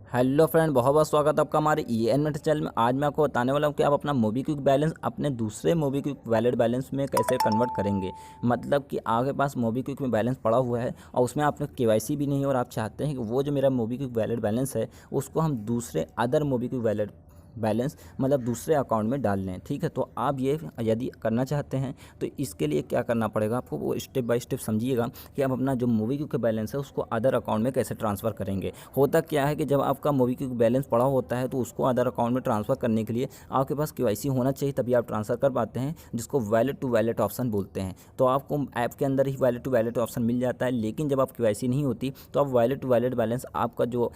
Hello friend, बहुत बहुत स्वागत है आपका हमारे ENMET चैनल में। आज मैं आपको बताने वाला हूँ कि आप अपना मोबीक्विक बैलेंस अपने दूसरे मोबीक्विक वैलेट बैलेंस में कैसे कन्वर्ट करेंगे। मतलब कि आपके पास मोबीक्विक में बैलेंस पड़ा हुआ है और उसमें आपने KYC भी नहीं है और आप चाहते हैं कि वो जो मेरा मोबीक्विक वैलेट बैलेंस है उसको हम दूसरे अदर मोबीक्विक वैलेट बैलेंस मतलब दूसरे अकाउंट में डाल लें। ठीक है, तो आप ये यदि करना चाहते हैं तो इसके लिए क्या करना पड़ेगा आपको, वो स्टेप बाय स्टेप समझिएगा कि आप अपना जो मोबीक्विक का बैलेंस है उसको अदर अकाउंट में कैसे ट्रांसफ़र करेंगे। होता क्या है कि जब आपका मोबीक्विक बैलेंस पड़ा होता है तो उसको अदर अकाउंट में ट्रांसफ़र करने के लिए आपके पास KYC होना चाहिए, तभी आप ट्रांसफ़र कर पाते हैं, जिसको वैलेट टू वैलेट ऑप्शन बोलते हैं। तो आपको ऐप के अंदर ही वैलेट टू वैलेट ऑप्शन मिल जाता है, लेकिन जब आप KYC नहीं होती तो आप वैलेट टू वैलेट बैलेंस आपका जो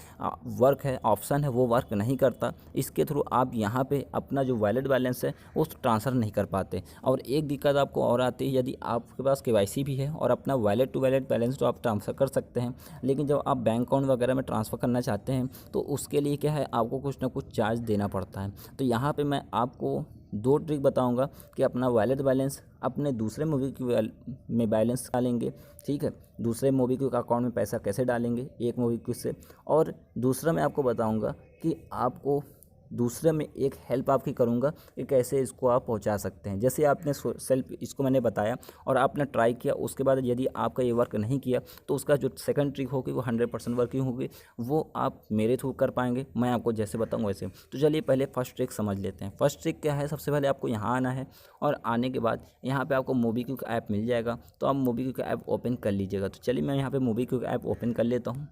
वर्क है ऑप्शन है वो वर्क नहीं करता। इसके थ्रू आप यहाँ पे अपना जो वैलेट बैलेंस है वो ट्रांसफ़र नहीं कर पाते। और एक दिक्कत आपको और आती है, यदि आपके पास KYC भी है और अपना वैलेट टू वैलेट बैलेंस तो आप ट्रांसफ़र कर सकते हैं, लेकिन जब आप बैंक अकाउंट वगैरह में ट्रांसफ़र करना चाहते हैं तो उसके लिए क्या है, आपको कुछ ना कुछ चार्ज देना पड़ता है। तो यहाँ पे मैं आपको दो ट्रिक बताऊंगा कि अपना वैलेट बैलेंस अपने दूसरे मोबीक्विक में बैलेंस डालेंगे। ठीक है, दूसरे मोबीक्विक अकाउंट में पैसा कैसे डालेंगे एक मोबीक्विक से, और दूसरा मैं आपको बताऊंगा कि आपको दूसरे में एक हेल्प आपकी करूंगा कि कैसे इसको आप पहुंचा सकते हैं। जैसे आपने सेल्फ इसको मैंने बताया और आपने ट्राई किया, उसके बाद यदि आपका ये वर्क नहीं किया तो उसका जो सेकंड ट्रिक होगी वो 100% वर्किंग होगी, वो आप मेरे थ्रू कर पाएंगे, मैं आपको जैसे बताऊंगा वैसे। तो चलिए पहले फर्स्ट ट्रिक समझ लेते हैं। फर्स्ट ट्रिक क्या है, सबसे पहले आपको यहाँ आना है और आने के बाद यहाँ पर आपको मोबीक्विक ऐप मिल जाएगा, तो आप मोबीक्विक ऐप ओपन कर लीजिएगा। तो चलिए मैं यहाँ पर मोबीक्विक ऐप ओपन कर लेता हूँ।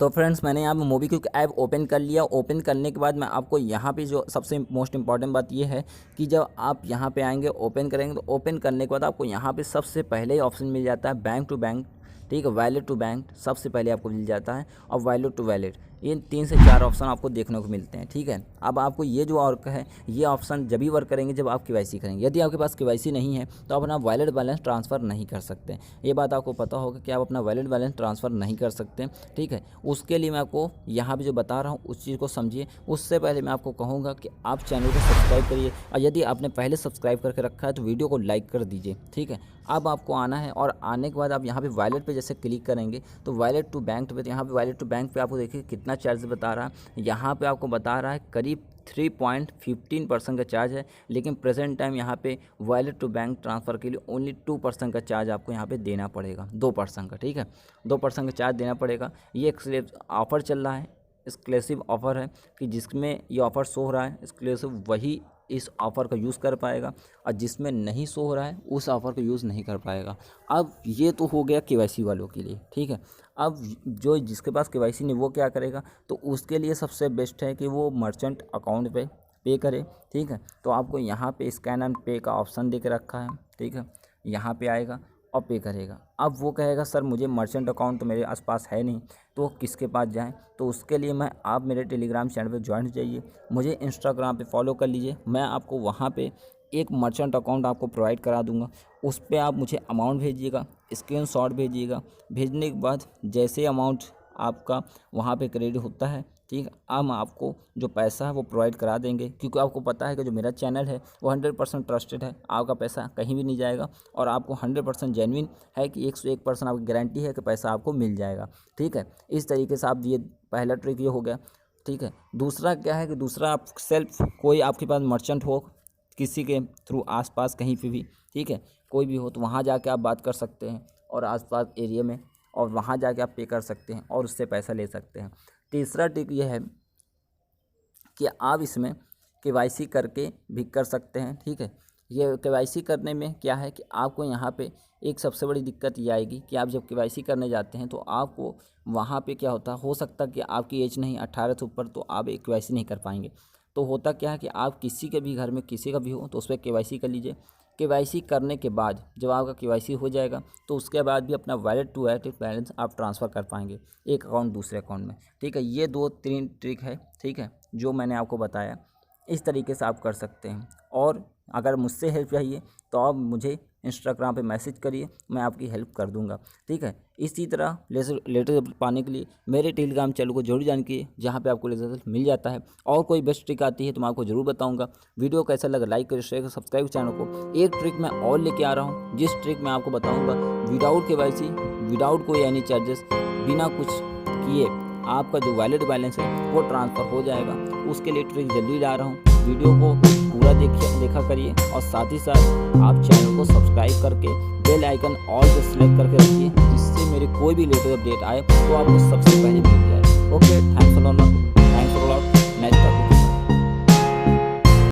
तो फ्रेंड्स, मैंने यहाँ पे मोबीक्विक ऐप ओपन कर लिया। ओपन करने के बाद मैं आपको यहाँ पे जो सबसे मोस्ट इंपॉर्टेंट बात ये है कि जब आप यहाँ पे आएंगे ओपन करेंगे तो ओपन करने के बाद आपको यहाँ पे सबसे पहले ही ऑप्शन मिल जाता है बैंक टू बैंक। ठीक है, वैलेट टू बैंक सबसे पहले आपको मिल जाता है, और वैलेट टू वैलेट, ये 3 से 4 ऑप्शन आपको देखने को मिलते हैं। ठीक है, अब आपको ये जो वर्क है ये ऑप्शन जब ही वर्क करेंगे जब आप KYC करेंगे। यदि आपके पास KYC नहीं है तो आप अपना वैलेट बैलेंस ट्रांसफ़र नहीं कर सकते। ये बात आपको पता होगा कि आप अपना वैलेट बैलेंस ट्रांसफ़र नहीं कर सकते। ठीक है, उसके लिए मैं आपको यहाँ पे जो बता रहा हूँ उस चीज़ को समझिए। उससे पहले मैं आपको कहूँगा कि आप चैनल को सब्सक्राइब करिए, और यदि आपने पहले सब्सक्राइब करके रखा है तो वीडियो को लाइक कर दीजिए। ठीक है, अब आपको आना है और आने के बाद आप यहाँ पे वैलेट पे जैसे क्लिक करेंगे तो वैलेट टू बैंक पे, यहाँ पे वैलेट टू बैंक पे आपको देखिए कितना चार्ज बता रहा है। यहाँ पे आपको बता रहा है करीब 3.15% का चार्ज है, लेकिन प्रेजेंट टाइम यहाँ पे वैलेट टू बैंक ट्रांसफ़र के लिए ओनली 2% का चार्ज आपको यहाँ पे देना पड़ेगा, 2% का। ठीक है, 2% का चार्ज देना पड़ेगा। ये एक ऑफ़र चल रहा है, एक्सक्लूसिव ऑफ़र है कि जिसमें ये ऑफ़र शो हो रहा है एक्सक्लूसिव वही इस ऑफ़र का यूज़ कर पाएगा, और जिसमें नहीं शो हो रहा है उस ऑफ़र का यूज़ नहीं कर पाएगा। अब ये तो हो गया KYC वालों के लिए। ठीक है, अब जो जिसके पास KYC नहीं वो क्या करेगा, तो उसके लिए सबसे बेस्ट है कि वो मर्चेंट अकाउंट पे करे। ठीक है, तो आपको यहाँ पे स्कैन एंड पे का ऑप्शन दे के रखा है। ठीक है, यहाँ पे आएगा और पे करेगा। अब वो कहेगा सर मुझे मर्चेंट अकाउंट तो मेरे आसपास है नहीं, तो किसके पास जाएं? तो उसके लिए मैं आप मेरे टेलीग्राम चैनल पे ज्वाइन हो जाइए, मुझे इंस्टाग्राम पे फॉलो कर लीजिए। मैं आपको वहाँ पे एक मर्चेंट अकाउंट आपको प्रोवाइड करा दूंगा, उस पर आप मुझे अमाउंट भेजिएगा, स्क्रीनशॉट भेजिएगा। भेजने के बाद जैसे अमाउंट आपका वहाँ पे क्रेडिट होता है, ठीक है, हम आपको जो पैसा है वो प्रोवाइड करा देंगे, क्योंकि आपको पता है कि जो मेरा चैनल है वो 100% ट्रस्टेड है। आपका पैसा कहीं भी नहीं जाएगा और आपको 100% जेन्युइन है कि 101% आपकी गारंटी है कि पैसा आपको मिल जाएगा। ठीक है, इस तरीके से आप ये पहला ट्रिक ये हो गया। ठीक है, दूसरा क्या है कि दूसरा आप सेल्फ कोई आपके पास मर्चेंट हो किसी के थ्रू आसपास कहीं पे भी, ठीक है, कोई भी हो, तो वहाँ जाके आप बात कर सकते हैं और आसपास एरिया में, और वहाँ जाके आप पे कर सकते हैं और उससे पैसा ले सकते हैं। तीसरा टिप यह है कि आप इसमें KYC करके भी कर सकते हैं। ठीक है, ये KYC करने में क्या है कि आपको यहाँ पे एक सबसे बड़ी दिक्कत ये आएगी कि आप जब KYC करने जाते हैं तो आपको वहाँ पे क्या होता हो सकता कि आपकी एज नहीं 18 से ऊपर, तो आप KYC नहीं कर पाएंगे। तो होता क्या है कि आप किसी के भी घर में किसी का भी हो तो उस पर KYC कर लीजिए। KYC करने के बाद जब आपका KYC हो जाएगा तो उसके बाद भी अपना वैलेट टू वैलेट बैलेंस आप ट्रांसफ़र कर पाएंगे एक अकाउंट दूसरे अकाउंट में। ठीक है, ये 2-3 ट्रिक है, ठीक है, जो मैंने आपको बताया, इस तरीके से आप कर सकते हैं। और अगर मुझसे हेल्प चाहिए तो आप मुझे इंस्टाग्राम पे मैसेज करिए, मैं आपकी हेल्प कर दूंगा। ठीक है, इसी तरह लेटेस्ट पाने के लिए मेरे टेलीग्राम चैनल को जरूर ज्वाइन कीजिए, जहाँ पे आपको रिजल्ट मिल जाता है। और कोई बेस्ट ट्रिक आती है तो मैं आपको ज़रूर बताऊंगा। वीडियो कैसा लगा लाइक करिए, शेयर करिए, सब्सक्राइब चैनल को। एक ट्रिक मैं और लेके आ रहा हूँ, जिस ट्रिक मैं आपको बताऊँगा विदाउट KYC, विदाउट कोई एनी चार्जेस, बिना कुछ किए आपका जो वैलिड बैलेंस है वो ट्रांसफ़र हो जाएगा। उसके लिए ट्रिक जल्दी ला रहा हूँ, वीडियो को पूरा देखा करिए और साथ ही साथ आप चैनल को सब्सक्राइब करके बेल आइकन ऑल पे सेलेक्ट करके रखिए, जिससे मेरे कोई भी लेटेस्ट अपडेट आए तो आपको सबसे